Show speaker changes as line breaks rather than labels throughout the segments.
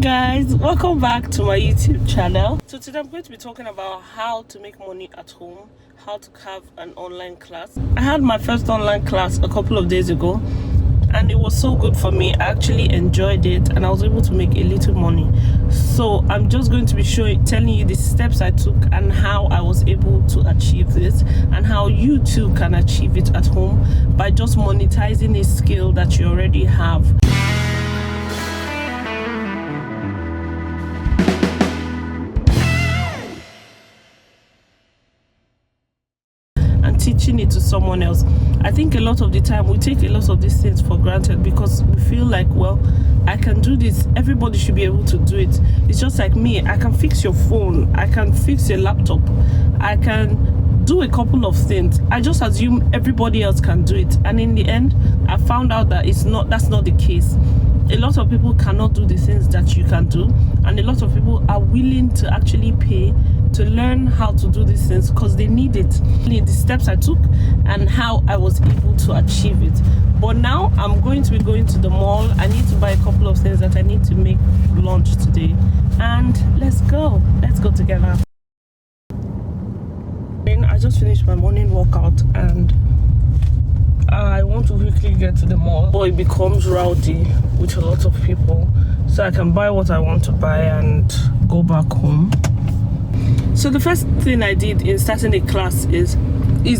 Guys, welcome back to my YouTube channel. So today I'm going to be talking about how to make money at home, how to have an online class. I had my first online class a couple of days ago and it was so good for me. I actually enjoyed it and I was able to make a little money. So I'm just going to be telling you the steps I took and how I was able to achieve this, and how you too can achieve it at home by just monetizing a skill that you already have. Teaching it to someone else. I think a lot of the time we take a lot of these things for granted because we feel like, well, I can do this, everybody should be able to do it. It's just like me, I can fix your phone, I can fix your laptop, I can do a couple of things. I just assume everybody else can do it, and in the end I found out that that's not the case. A lot of people cannot do the things that you can do, and a lot of people are willing to actually pay to learn how to do these things because they need it. The steps I took and how I was able to achieve it. But now I'm going to be going to the mall. I need to buy a couple of things that I need to make lunch today, and let's go together. I just finished my morning workout and I want to quickly get to the mall before it becomes rowdy with a lot of people, so I can buy what I want to buy and go back home. So the first thing I did in starting a class is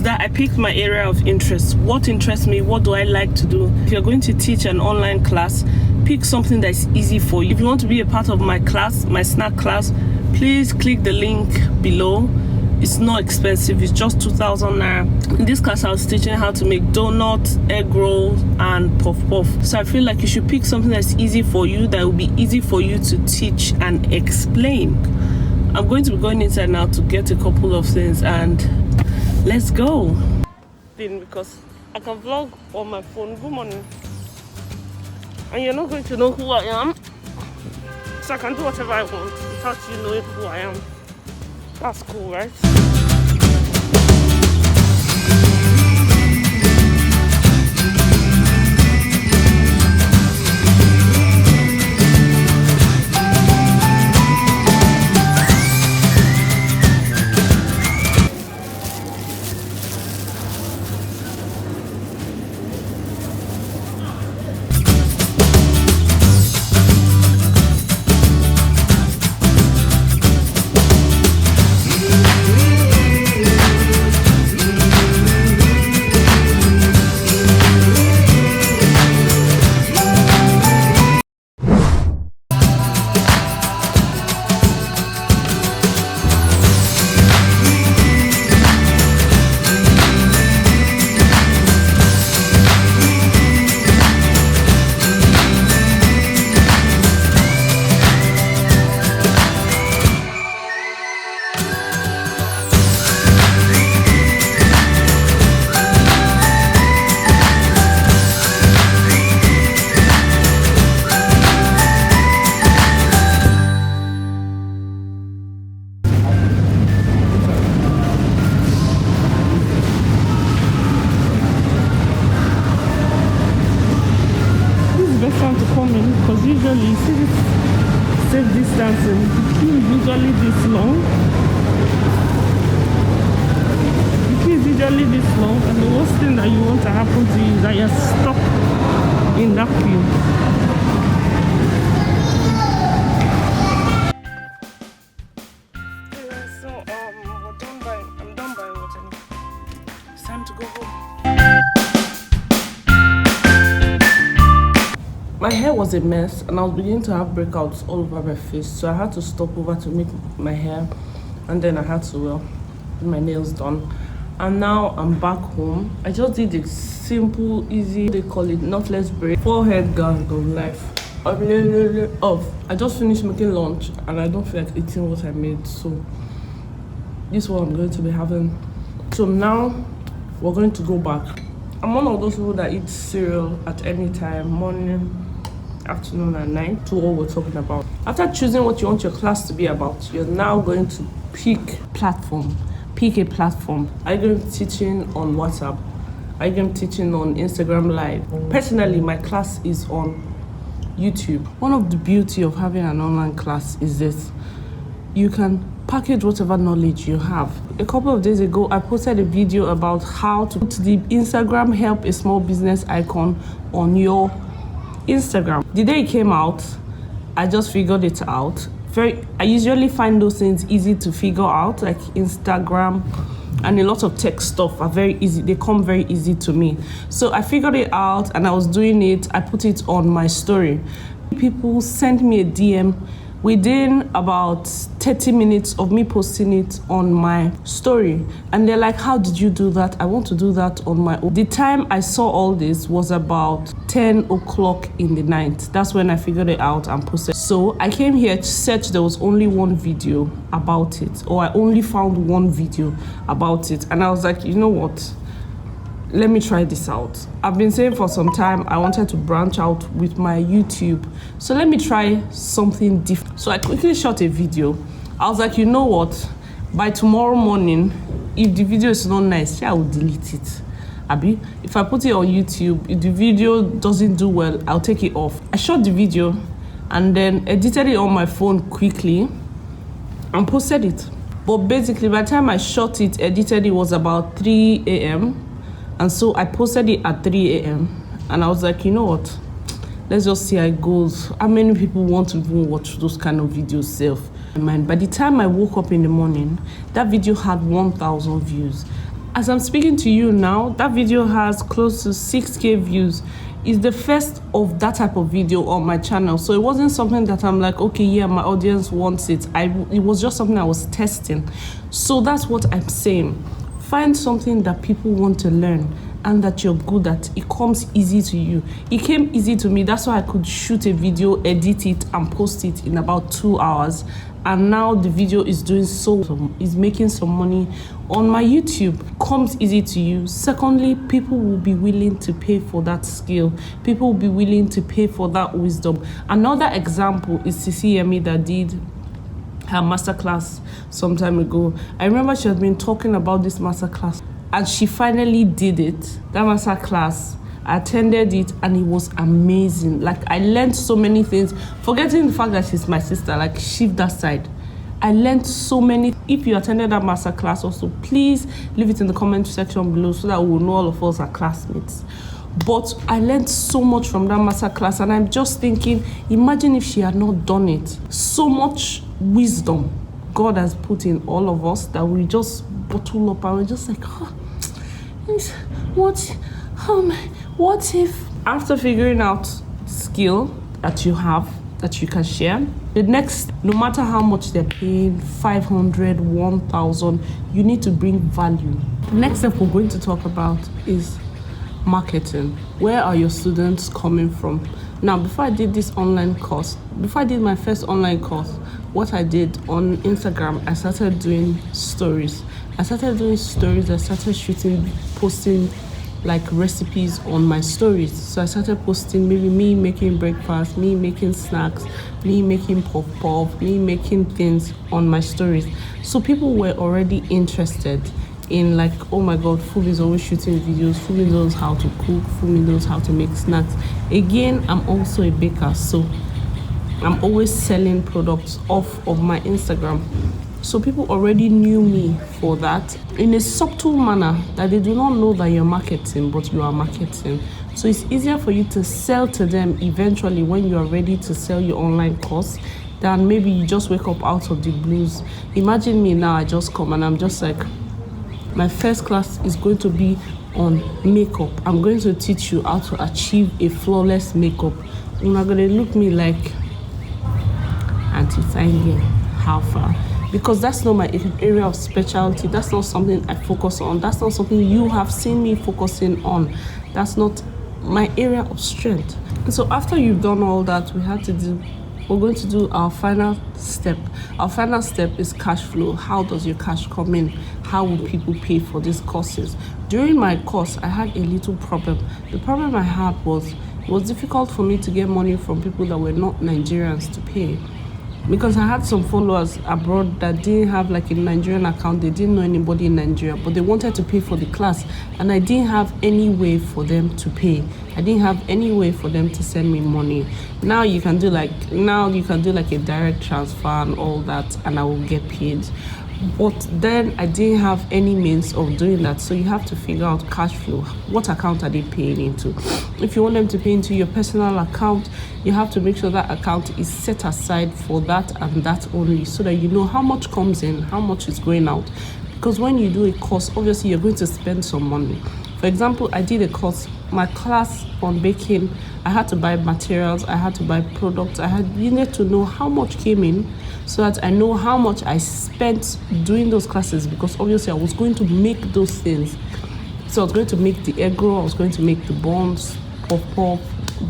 that I picked my area of interest. What interests me? What do I like to do? If you're going to teach an online class, pick something that's easy for you. If you want to be a part of my class, my snack class, please click the link below. It's not expensive, it's just 2,000 naira. In this class I was teaching how to make donuts, egg rolls and puff puff. So I feel like you should pick something that's easy for you, that will be easy for you to teach and explain. I'm going to be going inside now to get a couple of things, and let's go. Because I can vlog on my phone. Good morning. And you're not going to know who I am, so I can do whatever I want without you knowing who I am. That's cool, right? Because usually you see this safe distancing, the queue is usually this long. The queue is usually this long, and the worst thing that you want to happen to you is that you're stuck in that queue. Yeah, so I'm done buying what I need. It's time to go home. My hair was a mess and I was beginning to have breakouts all over my face, so I had to stop over to make my hair, and then I had to get my nails done. And now I'm back home. I just did a simple, easy, they call it knotless braid, forehead gag of life. I just finished making lunch and I don't feel like eating what I made, so this is what I'm going to be having. So now we're going to go back. I'm one of those people that eat cereal at any time, morning, afternoon and night, to what we're talking about. After choosing what you want your class to be about, you're now going to pick a platform. Are you going to be teaching on WhatsApp? Are you going to be teaching on Instagram Live? Personally, my class is on YouTube. One of the beauty of having an online class is this: you can package whatever knowledge you have. A couple of days ago, I posted a video about how to put the Instagram help a small business icon on your Instagram. The day it came out, I just figured it out. I usually find those things easy to figure out, like Instagram and a lot of tech stuff are very easy. They come very easy to me. So I figured it out and I was doing it. I put it on my story. People sent me a DM within about 30 minutes of me posting it on my story. And they're like, how did you do that? I want to do that on my own. The time I saw all this was about 10 o'clock in the night. That's when I figured it out and posted. So I came here to search, there was only one video about it, or I only found one video about it. And I was like, you know what? Let me try this out. I've been saying for some time I wanted to branch out with my YouTube. So let me try something different. So I quickly shot a video. I was like, you know what? By tomorrow morning, if the video is not nice, I will delete it. Abi, if I put it on YouTube, if the video doesn't do well, I'll take it off. I shot the video and then edited it on my phone quickly and posted it. But basically, by the time I shot it, edited it, was about 3 a.m. And so I posted it at 3 a.m. and I was like, you know what? Let's just see how it goes. How many people want to even watch those kind of videos self? And by the time I woke up in the morning, that video had 1,000 views. As I'm speaking to you now, that video has close to 6K views. It's the first of that type of video on my channel. So it wasn't something that I'm like, okay, yeah, my audience wants it. It was just something I was testing. So that's what I'm saying. Find something that people want to learn and that you're good at. It comes easy to you. It came easy to me. That's why I could shoot a video, edit it, and post it in about 2 hours. And now the video is is making some money on my YouTube. It comes easy to you. Secondly, people will be willing to pay for that skill. People will be willing to pay for that wisdom. Another example is Fummeee that did her masterclass some time ago. I remember she had been talking about this masterclass and she finally did it. That masterclass, I attended it and it was amazing. Like, I learned so many things, forgetting the fact that she's my sister, like, shift that side. I learned so many. If you attended that masterclass also, please leave it in the comment section below so that we will know all of us are classmates. But I learned so much from that masterclass and I'm just thinking, imagine if she had not done it. So much wisdom God has put in all of us that we just bottle up and we're just like, what if after figuring out skill that you have that you can share, the next, no matter how much they're paying, 500, 1,000, you need to bring value. The next step we're going to talk about is marketing. Where are your students coming from? Now, before I did this online course, before I did my first online course, what I did on Instagram, I started doing stories. I started shooting, posting like recipes on my stories. So I started posting maybe me making breakfast, me making snacks, me making puff, me making things on my stories. So people were already interested in, like, oh my god, Fummeee is always shooting videos, Fummeee knows how to cook, Fummeee knows how to make snacks. Again, I'm also a baker, so I'm always selling products off of my Instagram. So people already knew me for that in a subtle manner that they do not know that you're marketing, but you are marketing. So it's easier for you to sell to them eventually when you are ready to sell your online course than maybe you just wake up out of the blues. Imagine me now, I just come and I'm just like, my first class is going to be on makeup. I'm going to teach you how to achieve a flawless makeup. You're not going to look me like Auntie Fine, how far? Because that's not my area of specialty. That's not something I focus on. That's not something you have seen me focusing on. That's not my area of strength. And so after you've done all that, we're going to do our final step. Our final step is cash flow. How does your cash come in? How will people pay for these courses? During my course, I had a little problem. The problem I had was, it was difficult for me to get money from people that were not Nigerians to pay. because I had some followers abroad that didn't have like a Nigerian account. They didn't know anybody in Nigeria, but they wanted to pay for the class, and I didn't have any way for them to pay. I didn't have any way for them to send me money. Now you can do like a direct transfer and all that, and I will get paid. But then I didn't have any means of doing that, so you have to figure out cash flow. What account are they paying into? If you want them to pay into your personal account, you have to make sure that account is set aside for that and that only, so that you know how much comes in, how much is going out. Because when you do a course, obviously you're going to spend some money. For example, I did a course, my class on baking. I had to buy materials, I had to buy products, needed to know how much came in, so that I know how much I spent doing those classes, because obviously I was going to make those things. So I was going to make the egg roll, I was going to make the buns, puff,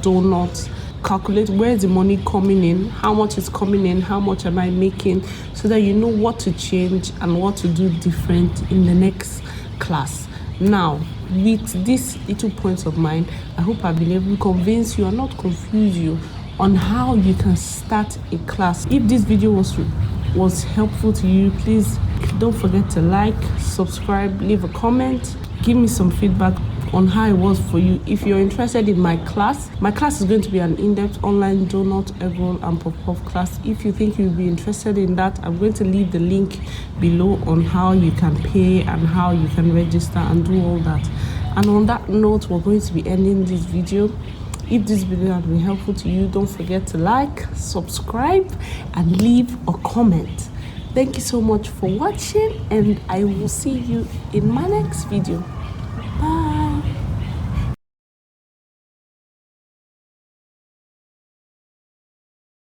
donuts, calculate where's the money coming in, how much is coming in, how much am I making, so that you know what to change and what to do different in the next class. Now, with these little points of mine, I hope I've been able to convince you and not confuse you on how you can start a class. If this video was helpful to you, please don't forget to like, subscribe, leave a comment, give me some feedback on how it was for you. If you're interested in my class is going to be an in-depth online donut, egg roll and puff class. If you think you'll be interested in that, I'm going to leave the link below on how you can pay and how you can register and do all that. And on that note, we're going to be ending this video. If this video has been helpful to you, don't forget to like, subscribe and leave a comment. Thank you so much for watching, and I will see you in my next video.